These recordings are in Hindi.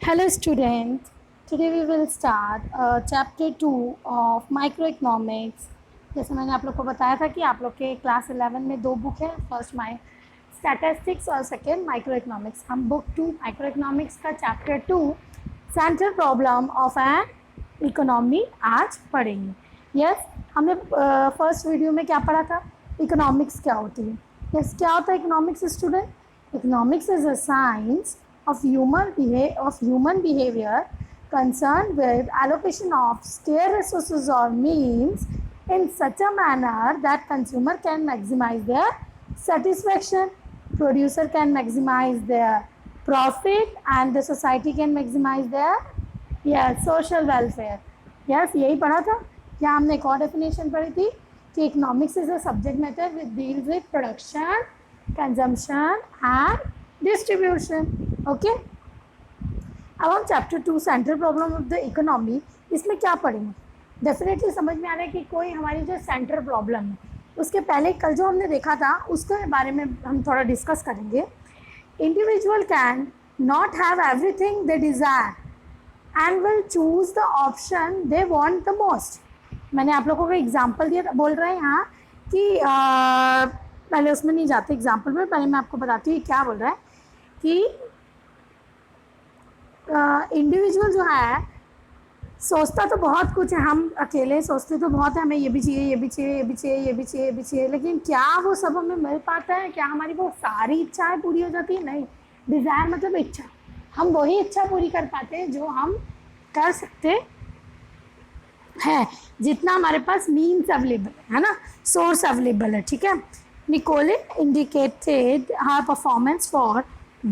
Hello students, today we will start chapter 2 of microeconomics। जैसे मैंने आप लोग को बताया था कि आप लोग के क्लास 11 में दो बुक है, फर्स्ट माई स्टैटिस्टिक्स और सेकेंड माइक्रो इकोनॉमिक्स। हम बुक 2 माइक्रो इकोनॉमिक्स का chapter 2 central problem of an economy आज पढ़ेंगे। यस, हमने फर्स्ट वीडियो में क्या पढ़ा था, इकोनॉमिक्स क्या होती है। यस, क्या होता है economics student? Economics is a science of human behavior concerned with allocation of scarce resources or means in such a manner that consumer can maximize their satisfaction, producer can maximize their profit, and the society can maximize their social welfare. Yes, यही पढ़ा था। क्या हमने एक और डेफिनेशन पढ़ी थी कि economics is a subject matter which deals with production, consumption and distribution. Okay, अब हम chapter 2 central problem of the economy, इसमें क्या पढ़ेंगे? डेफिनेटली समझ में आ रहा है कि कोई हमारी जो सेंट्रल प्रॉब्लम है, उसके पहले कल जो हमने देखा था उसके बारे में हम थोड़ा डिस्कस करेंगे। Individual can not have everything they desire and will choose the option they want the most. मैंने आप लोगों को एग्जांपल दिया, बोल रहे हैं यहाँ कि पहले उसमें नहीं जाते एग्जाम्पल में, पहले मैं आपको बताती हूँ क्या बोल रहा है कि इंडिविजुअल जो है सोचता तो बहुत कुछ है, हम अकेले सोचते तो बहुत है, हमें ये भी चाहिए, ये भी चाहिए, ये भी चाहिए, ये भी चाहिए, ये भी चाहिए, लेकिन क्या वो सब हमें मिल पाता है? क्या हमारी वो सारी इच्छाएं पूरी हो जाती है? नहीं। डिज़ायर मतलब इच्छा, हम वही इच्छा पूरी कर पाते हैं जो हम कर सकते हैं, जितना हमारे पास मीन्स अवेलेबल है ना, सोर्स अवेलेबल है। ठीक है, Nicole indicated her performance for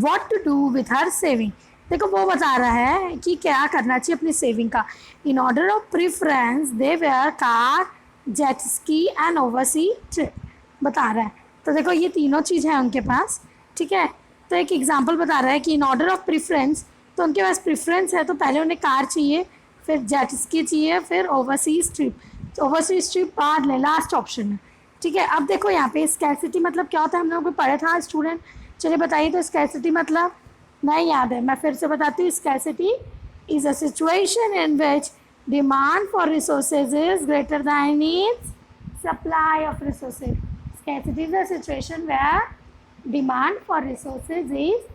what to do with her saving। देखो वो बता रहा है कि क्या करना चाहिए अपनी सेविंग का। In order of preference they were car, jet ski and oversea trip बता रहा है। तो देखो ये तीनों चीज़ है उनके पास। ठीक है, तो एक एग्जांपल बता रहा है कि इन ऑर्डर ऑफ प्रिफरेंस, तो उनके पास प्रिफरेंस है तो पहले उन्हें कार चाहिए, फिर जेट स्की चाहिए, फिर ओवरसीज ट्रिप। तो ओवरसीज ट्रिप बाद ले लास्ट ऑप्शन है। ठीक है, अब देखो यहाँ पे स्कैरसिटी मतलब क्या होता है, हम लोगों को पढ़ा था स्टूडेंट। चलिए बताइए, तो स्कैरसिटी मतलब नहीं याद है, मैं फिर से बताती हूँ। Scarcity is a situation in which demand for resources is greater than needs supply of resources. Scarcity is a situation where demand for resources is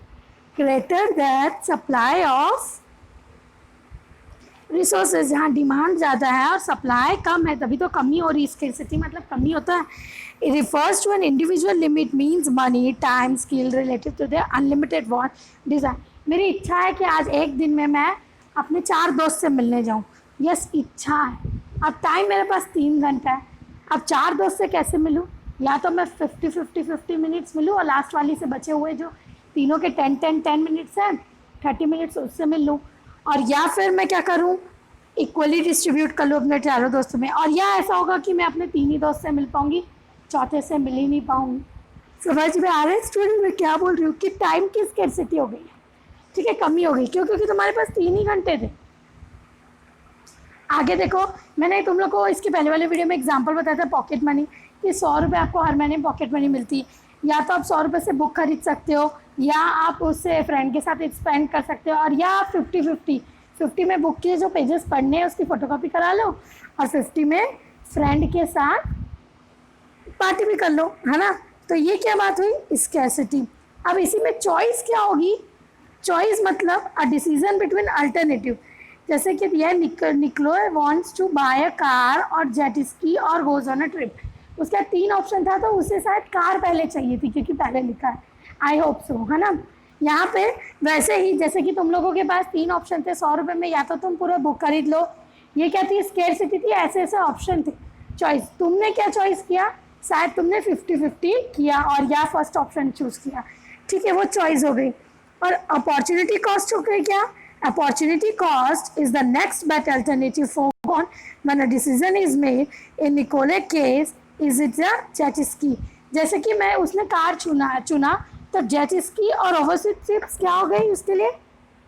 greater than supply of resources. जहाँ डिमांड ज़्यादा है और सप्लाई कम है, तभी तो कमी हो रही है। स्कैरसिटी मतलब कमी होता है। It refers to an individual limit, means money, time, skill related to the unlimited want desire. मेरी इच्छा है कि आज एक दिन में मैं अपने 4 दोस्त से मिलने जाऊँ। यस, इच्छा है। अब टाइम मेरे पास 3 घंटा है, अब 4 दोस्त से कैसे मिलूँ? या तो मैं 50 मिनट्स मिलूँ और लास्ट वाली से बचे हुए जो तीनों के 10 मिनट्स हैं, 30 मिनट्स उससे मिल लूँ, और या फिर मैं क्या करूं, इक्वली डिस्ट्रीब्यूट कर लूँ अपने 4 दोस्तों में। और या ऐसा होगा कि मैं अपने 3 ही दोस्त से मिल पाऊंगी, चौथे से मिल ही नहीं पाऊंगी। समझ में आ रहा है स्टूडेंट मैं क्या बोल रही हूँ कि टाइम की स्कैरसिटी हो गई है। ठीक है, कमी हो गई। क्यों? क्योंकि तुम्हारे पास 3 ही घंटे थे। आगे देखो, मैंने तुम लोग को इसके पहले वाले वीडियो में एग्जांपल बताया था पॉकेट मनी, कि 100 रुपये आपको हर महीने पॉकेट मनी मिलती है। या तो आप 100 रुपये से बुक खरीद सकते हो, या आप उससे फ्रेंड के साथ स्पेंड कर सकते हो, और या आप 50 में बुक के जो पेजेस पढ़ने हैं उसकी फ़ोटोकॉपी करा लो, और 50 में फ्रेंड के साथ पार्टी भी कर लो, है ना। तो ये क्या बात हुई, स्कैरसिटी। अब इसी में चॉइस क्या होगी? चॉइस मतलब अ डिसीजन बिटवीन अल्टरनेटिव। जैसे कि यह Nicole wants to buy a car और जेट स्की और गोज ऑन अ ट्रिप। उसका 3 ऑप्शन था, तो उसे शायद कार पहले चाहिए थी क्योंकि पहले लिखा है, आई होप सो, है ना। यहाँ पे वैसे ही जैसे कि तुम लोगों के पास 3 ऑप्शन थे 100 रुपये में, या तो तुम पूरा बुक खरीद लो, ये क्या थी, स्कैरसिटी थी, ऐसे ऐसे ऑप्शन थे। चॉइस, तुमने क्या चॉइस किया? शायद तुमने 50-50 किया और या फर्स्ट ऑप्शन चूज़ किया। ठीक है, वो चॉइस हो गई। और अपॉर्चुनिटी कॉस्ट हो गई क्या? Opportunity cost is the next best alternative for when a decision is made. In Nicole case is it a jet ski. जैसे कि मैं उसने कार चुना तो जेट स्की और ओवरसीज ट्रिप्स क्या हो गई उसके लिए?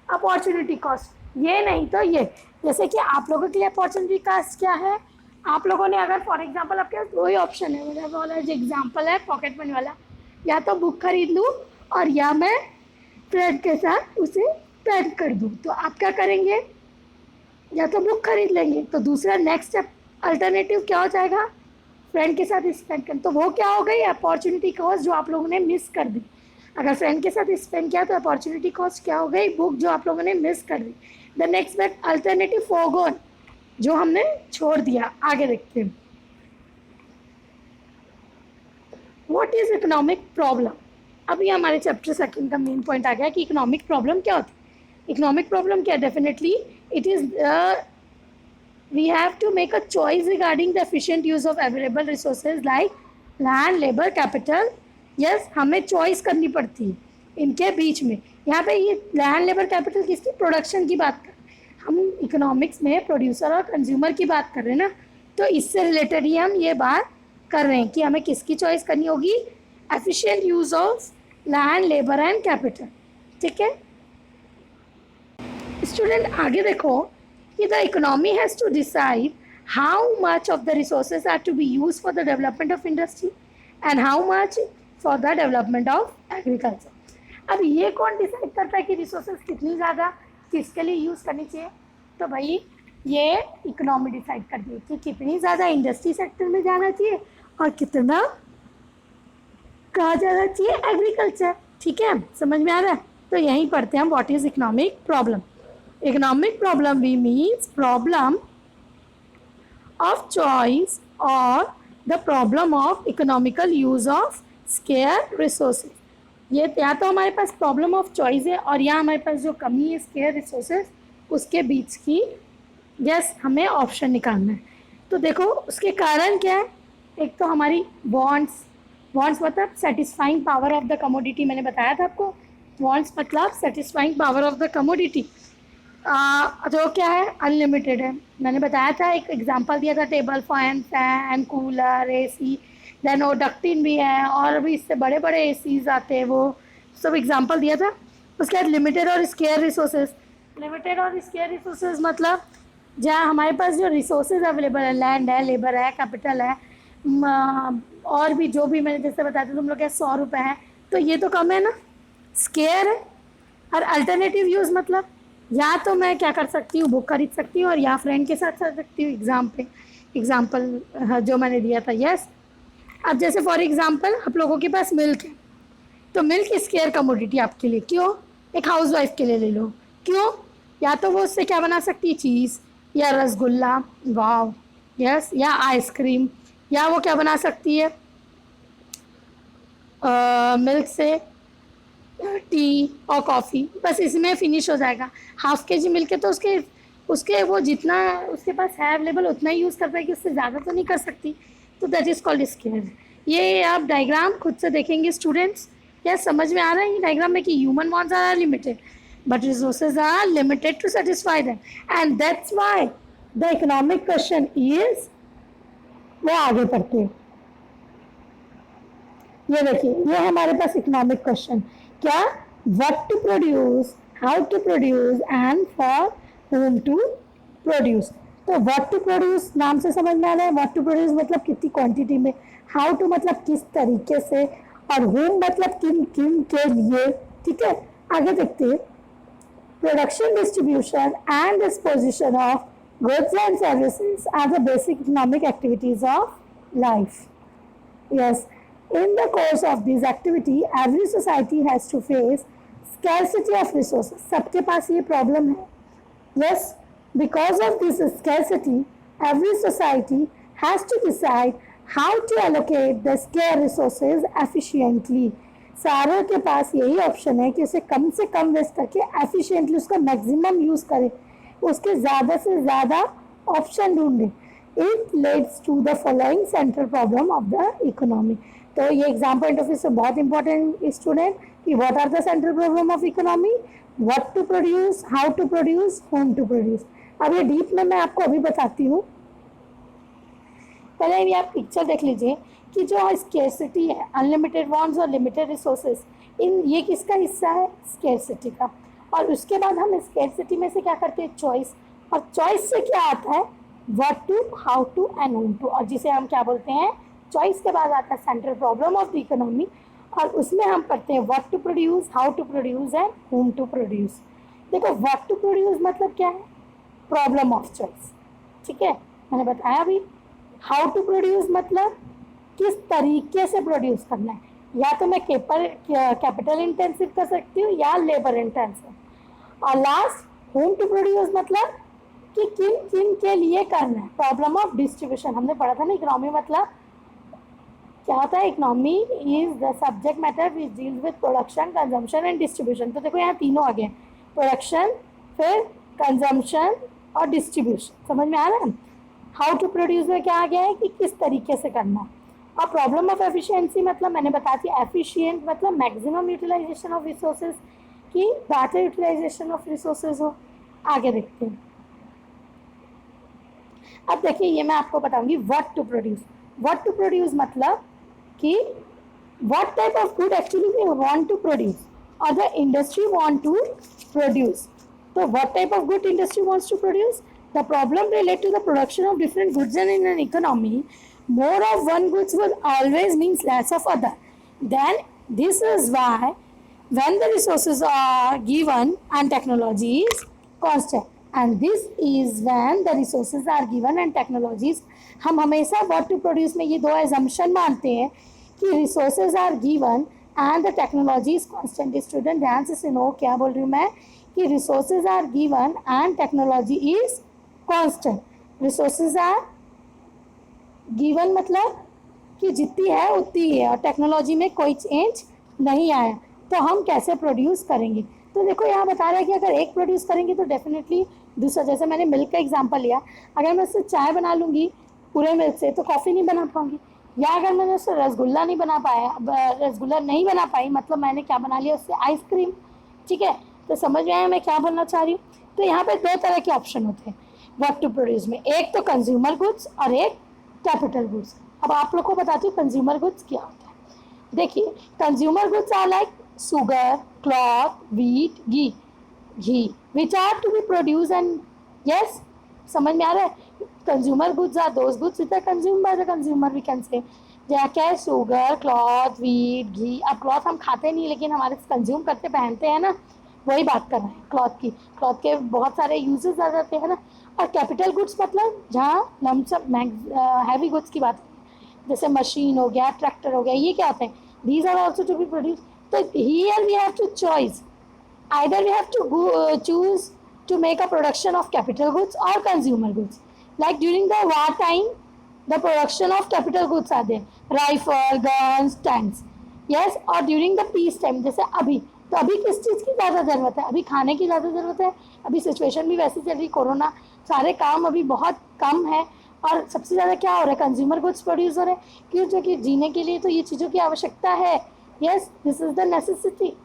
Opportunity cost. ये नहीं तो ये। जैसे कि आप लोगों के लिए अपॉर्चुनिटी कॉस्ट क्या है? आप लोगों ने अगर फॉर एग्जांपल आपके पास 2 ही ऑप्शन है, मेरा वाला जो एग्जांपल है पॉकेट मनी वाला, या तो बुक खरीद लूँ और या मैं फ्रेंड के साथ उसे स्पेंड कर दूँ, तो आप क्या करेंगे, या तो बुक खरीद लेंगे। तो दूसरा नेक्स्ट स्टेप अल्टरनेटिव क्या हो जाएगा, फ्रेंड के साथ स्पेंड करना। तो वो क्या हो गई, अपॉर्चुनिटी कॉस्ट जो आप लोगों ने मिस कर दी। अगर फ्रेंड के साथ स्पेंड किया तो अपॉर्चुनिटी कॉस्ट क्या हो गई, बुक जो आप लोगों ने मिस कर दी। द नेक्स्ट बेट अल्टरनेटिव फोरगोन, जो हमने छोड़ दिया। आगे देखते हैं, व्हाट इज इकोनॉमिक प्रॉब्लम। अभी हमारे चैप्टर सेकंड का मेन पॉइंट आ गया कि इकोनॉमिक प्रॉब्लम क्या होती है। इकोनॉमिक प्रॉब्लम क्या, definitely it is we have to make a choice regarding the efficient use of available resources like land, labor, capital. yes, हमें चॉइस करनी पड़ती है इनके बीच में। यहाँ पे ये लैंड, लेबर, कैपिटल किसकी, प्रोडक्शन की बात कर रहे हैं हम। इकोनॉमिक्स में प्रोड्यूसर और कंज्यूमर की बात कर रहे हैं ना, तो इससे रिलेटेड ही हम ये बात कर रहे हैं कि हमें किसकी चॉइस करनी होगी, efficient use of land, labour and capital. ठीक है स्टूडेंट, आगे देखो कि the economy has to decide how much of the resources are to be used for the development of industry and how much for the development of agriculture. अब ये कौन डिसाइड करता है कि रिसोर्सेज कितनी ज़्यादा किसके लिए यूज़ करनी चाहिए, तो भाई ये इकोनॉमी डिसाइड करती है कि कितनी ज़्यादा इंडस्ट्री सेक्टर में जाना चाहिए और कितना कहाँ जाना चाहिए, एग्रीकल्चर। ठीक है, समझ में आ रहा है। तो यहीं पढ़ते हैं हम what is economic problem. Economic problem we means problem of choice or the problem of economical use of scarce resources. ये या तो हमारे पास प्रॉब्लम ऑफ चॉइस है और या हमारे पास जो कमी है स्केयर रिसोर्सेज उसके बीच की यस हमें ऑप्शन निकालना है। तो देखो उसके कारण क्या है, एक तो हमारी बॉन्ड्स, बॉन्ड्स मतलब satisfying power of the commodity, मैंने बताया था आपको। बॉन्ड्स मतलब satisfying power of the commodity, जो क्या है अनलिमिटेड है। मैंने बताया था, एक एग्जांपल दिया था, table fan, fan, cooler, AC, then वो डक्टिन भी है और भी इससे बड़े बड़े एसीज आते हैं, वो सब एग्जांपल दिया था। उसके बाद लिमिटेड और स्केयर रिसोर्सेज। लिमिटेड और स्केयर रिसोर्सेज मतलब जहाँ हमारे पास जो रिसोर्सेज अवेलेबल है, लैंड है, लेबर है, कैपिटल है, और भी जो भी मैंने जैसे बताया था तुम लोग के 100 रुपये है, तो ये तो कम है ना, स्केयर है। और अल्टरनेटिव यूज़ मतलब या तो मैं क्या कर सकती हूँ, बुक खरीद सकती हूँ और या फ्रेंड के साथ चल सकती हूँ। एग्जाम्पल जो मैंने दिया था। यस, अब जैसे फॉर एग्जांपल आप लोगों के पास मिल्क है, तो मिल्क स्केयर कमोडिटी आपके लिए, क्यों, एक हाउसवाइफ के लिए ले लो, क्यों, या तो वो उससे क्या बना सकती है, चीज़ या रसगुल्ला, वाव, यस, या आइसक्रीम, या वो क्या बना सकती है मिल्क से टी और कॉफ़ी, बस इसमें फिनिश हो जाएगा। हाफ के जी मिल्क है तो उसके उसके वो जितना उसके पास है अवेलेबल उतना ही यूज़ कर पाएगी, उससे ज़्यादा तो नहीं कर सकती। तो दैट इज़ कॉल्ड स्केयर। ये आप डायग्राम खुद से देखेंगे स्टूडेंट्स, क्या समझ में आ रहा है ये डायग्राम में कि human wants are limited but resources are limited to satisfy them, and that's why the economic question is, वो आगे पढ़ते हैं। ये देखिए, ये हमारे पास इकोनॉमिक क्वेश्चन क्या, what to produce, how to produce and for whom to produce. तो व्हाट टू प्रोड्यूस नाम से समझ में आ रहा है, व्हाट टू प्रोड्यूस मतलब कितनी क्वांटिटी में, हाउ टू मतलब किस तरीके से, और whom मतलब किन किन के लिए। ठीक है, आगे देखते हैं। Production, distribution and disposition of goods and services are the basic economic activities of life. Yes, in the course of this activity every society has to face scarcity of resources. सबके पास ये प्रॉब्लम है। yes, because of this scarcity every society has to decide how to allocate the scarce resources efficiently. सारों के पास यही ऑप्शन है कि उसे कम से कम वेस्ट करके एफिशिएंटली उसका मैक्सिमम यूज़ करें, उसके ज़्यादा से ज़्यादा ऑप्शन ढूंढें। It leads to the following central problem of the economy. तो ये एग्जाम पॉइंट ऑफ व्यू से बहुत इंपॉर्टेंट स्टूडेंट कि what are the central problem of economy, what to produce, how to produce, whom to produce. अब ये डीप में मैं आपको अभी बताती हूँ, पहले भी आप पिक्चर देख लीजिए कि जो स्केर्सिटी है, अनलिमिटेड वांट्स और लिमिटेड रिसोर्सेज, इन ये किसका हिस्सा है, स्केर्सिटी का। और उसके बाद हम स्केर्सिटी में से क्या करते हैं, चॉइस, और चॉइस से क्या आता है, what to, how to and whom to, और जिसे हम क्या बोलते हैं, चॉइस के बाद आता है central problem of the economy, और उसमें हम पढ़ते हैं what to produce, how to produce and whom to produce. देखो व्हाट टू प्रोड्यूस मतलब क्या है, प्रॉब्लम ऑफ चॉइस, ठीक है, मैंने बताया अभी। हाउ टू प्रोड्यूस मतलब किस तरीके से प्रोड्यूस करना है, या तो मैं कैपिटल इंटेंसिव कर सकती हूँ या लेबर इंटेंसिव। और लास्ट होम टू प्रोड्यूस मतलब कि किन किन के लिए करना है, प्रॉब्लम ऑफ डिस्ट्रीब्यूशन हमने पढ़ा था ना। इकोनॉमी मतलब क्या होता है, economy is the subject matter which deals with production, consumption and distribution. तो देखो यहाँ तीनों आ गए, प्रोडक्शन, फिर कंजम्पशन और डिस्ट्रीब्यूशन, समझ में आ रहा है। हाउ टू प्रोड्यूस में क्या आ गया है कि किस तरीके से करना है। और प्रॉब्लम ऑफ एफिशिएंसी मतलब मैंने बता दी, एफिशिएंट मतलब मैक्सिमम यूटिलाइजेशन ऑफ रिसोर्सेज, की बेटर यूटिलाइजेशन ऑफ रिसोर्सेज हो। आगे देखते हैं। अब देखिए ये मैं आपको बताऊंगी what to produce. What to produce मतलब कि what type of good actually we want to produce or the industry want to produce. So what type of good industry wants to produce? The problem relate to the production of different goods, and in an economy more of one goods will always means less of other. Then this is why when the resources are given and technology is constant, and this is when the resources are given and technologies, हम हमेशा what to produce में ये दो assumption मानते हैं कि resources are given and the technology is constant. Student ध्यान से सुनो क्या बोल रही हूँ मैं, कि resources are given and technology is constant. Resources are given मतलब कि जितनी है उतनी ही है और टेक्नोलॉजी में कोई चेंज नहीं आया, तो हम कैसे प्रोड्यूस करेंगे। तो देखो यहाँ बता रहा है कि अगर एक प्रोड्यूस करेंगे तो डेफिनेटली दूसरा, जैसे मैंने मिल्क का एग्जांपल लिया, अगर मैं उससे चाय बना लूँगी पूरे मिल्क से तो कॉफ़ी नहीं बना पाऊँगी। या अगर मैंने उससे रसगुल्ला नहीं बना पाया, रसगुल्ला नहीं बना पाई मतलब मैंने क्या बना लिया उससे, आइसक्रीम, ठीक है। तो समझ में आया मैं क्या बनना चाह रही हूँ। तो यहाँ पे दो तरह के ऑप्शन होते हैं व्हाट टू प्रोड्यूस में, एक तो कंज्यूमर गुड्स और एक कैपिटल गुड्स। अब आप लोग को बताती हूँ कंज्यूमर गुड्स क्या होता है। देखिए consumer goods are like sugar, cloth, wheat, ghee which are to be produce and yes, समझ में आ रहा है। Consumer goods are those goods which are consume by the consumer, we can say क्या है, सुगर, क्लॉथ, व्हीट, घी। अब क्लॉथ हम खाते नहीं लेकिन हमारे कंज्यूम करते पहनते हैं ना, वही बात कर रहे हैं क्लॉथ की। क्लॉथ के बहुत सारे यूजेस आ जाते हैं ना। और कैपिटल गुड्स मतलब जहाँ लमसम हैवी गुड्स की बात करें, जैसे मशीन हो गया, ट्रैक्टर हो गया, ये क्या होते हैं, these are also to be produce. तो here we have two choice, either we have to choose to make a production of capital goods or consumer goods. Like during the war time, the production of capital goods are there, rifle, guns, tanks, yes. और during the peace time, जैसे अभी, तो अभी किस चीज़ की ज़्यादा ज़रूरत है, अभी खाने की ज़्यादा ज़रूरत है। अभी सिचुएशन भी वैसी चल रही, कोरोना, सारे काम अभी बहुत कम है और सबसे ज़्यादा क्या हो रहा है, कंज्यूमर गुड्स प्रोड्यूस हो रहे हैं। क्यों, जो कि जीने के लिए तो ये चीज़ों की आवश्यकता है, yes, this is the necessity.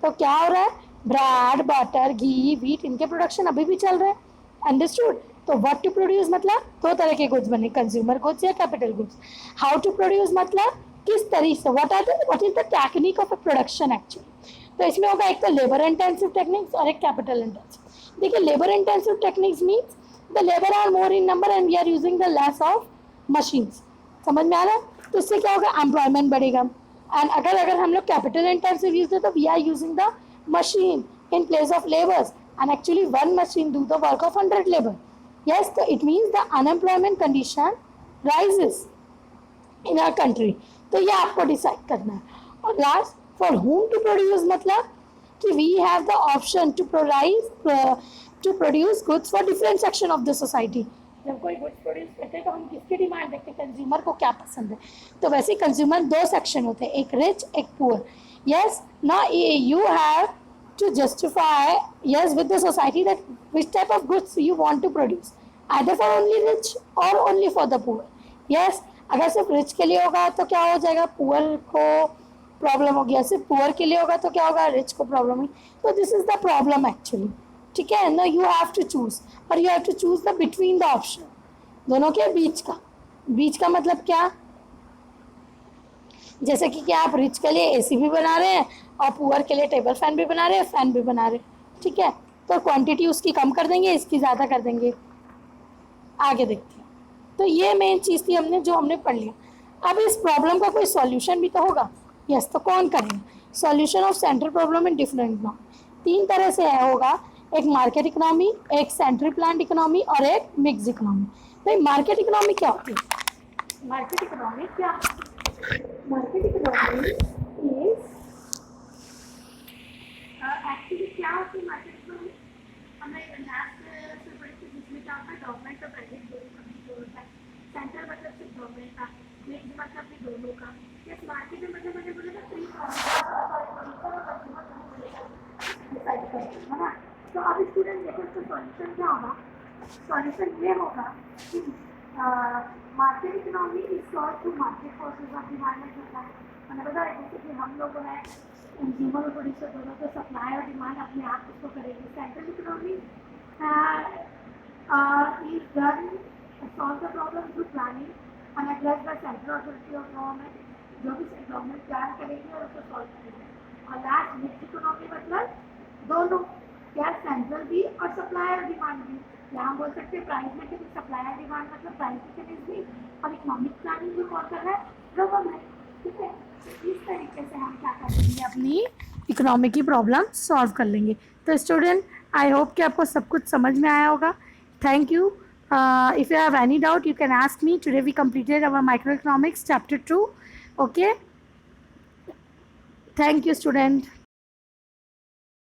तो क्या हो रहा है, ब्रेड, बटर, घी, व्हीट, इनके प्रोडक्शन अभी भी चल रहे हैं, अंडरस्टूड। तो व्हाट टू प्रोड्यूस मतलब दो तरह के गुड्स बने, कंज्यूमर गुड्स या capital goods. How to produce मतलब किस तरीके से, what is the technique of a production actually. तो इसमें होगा एक तो लेबर इंटेंसिव टेक्निक्स और एक कैपिटल इंटेंसिव। देखिए labour intensive techniques means the labour are more in number and we are using the less of machines, समझ में आ रहा है। तो इससे क्या होगा, एम्प्लॉयमेंट बढ़ेगा। एंड अगर हम लोग कैपिटल इंटेंसिव यूज है तो we are using the machine in place of labors, and actually one machine do the work of 100 labor, yes. So it means the unemployment condition rises in our country. तो ये आपको डिसाइड करना है। और last for whom to produce मतलब कि we have the option to produce goods for different section of the society. जब कोई गुड्स प्रोड्यूस करते हैं तो हम किसकी डिमांड देखते हैं, कंज्यूमर को क्या पसंद है। तो वैसे कंज्यूमर दो सेक्शन होते हैं, एक रिच एक poor, yes. Now you have to justify, yes, with the society that which type of goods you want to produce, either for only rich or only for the poor, yes. अगर सिर्फ रिच के लिए होगा तो क्या हो जाएगा, पुअर को प्रॉब्लम होगी, सिर्फ पुअर के लिए होगा तो क्या होगा, रिच को प्रॉब्लम होगी। तो this is the problem actually, ठीक है ना। यू हैव टू चूज, और you have to choose the between the option, दोनों के बीच का मतलब क्या, जैसे कि क्या आप रिच के लिए एसी भी बना रहे हैं और पुअर के लिए टेबल फैन भी बना रहे हैं, फैन भी बना रहे हैं, ठीक है। तो क्वांटिटी उसकी कम कर देंगे, इसकी ज़्यादा कर देंगे। आगे देखते हैं। तो ये मेन चीज़ थी हमने जो हमने पढ़ लिया। अब इस प्रॉब्लम का कोई सॉल्यूशन भी तो होगा, यस। तो कौन करेगा solution of central problem in different norm, तीन तरह से है होगा। एक मार्केट इकोनॉमी, एक सेंट्रल प्लांट इकोनॉमी और एक मिक्स इकोनॉमी। भाई मार्केट इकोनॉमी क्या होती है? मार्केट इकोनॉमी क्या, मार्केट इकोनॉमी इज एक्चुअली क्या होती है मार्केट इकोनॉमी? हमें मैथ से पढ़ी थी, जिसमें क्या होता है गवर्नमेंट और प्राइवेट दोनों होता है। सेंट्रल मतलब सिर्फ गवर्नमेंट का, मिक्स मतलब भी दोनों का। इस मार्केट में मतलब मैंने बोला था फ्री डिसाइड करते हैं, है ना। तो अब स्टूडेंट देखो इसका सॉल्यूशन क्या होगा? सॉल्यूशन ये होगा कि market economy is solve to market forces of demand and supply. मैंने बताया जैसे कि हम लोगों ने कंज्यूमर और प्रोड्यूसर दोनों को सप्लाई और डिमांड अपने आप उसको करेगी। Central economy is done solve the problem through planning and address by central authority of government. जो भी गवर्नमेंट प्लान करेगी और उसको सॉल्व करेगी। और लास्ट मिक्स इकोनॉमी मतलब दोनों, क्या सेंट्रल भी और सप्लाई और डिमांड भी। यहाँ बोल सकते हैं प्राइस में सप्लाई और डिमांड मतलब प्राइस मैकेनिज्म भी, और इकोनॉमिक प्लानिंग जो कौन कर रहा है? गवर्नमेंट। ठीक है, इस तरीके से हम क्या कर लेंगे, अपनी इकोनॉमी की प्रॉब्लम सॉल्व कर लेंगे। तो स्टूडेंट आई होप कि आपको सब कुछ समझ में आया होगा। Thank you. If you have any doubt, you can ask me. Today we completed our microeconomics chapter 2. Okay. Thank you, student.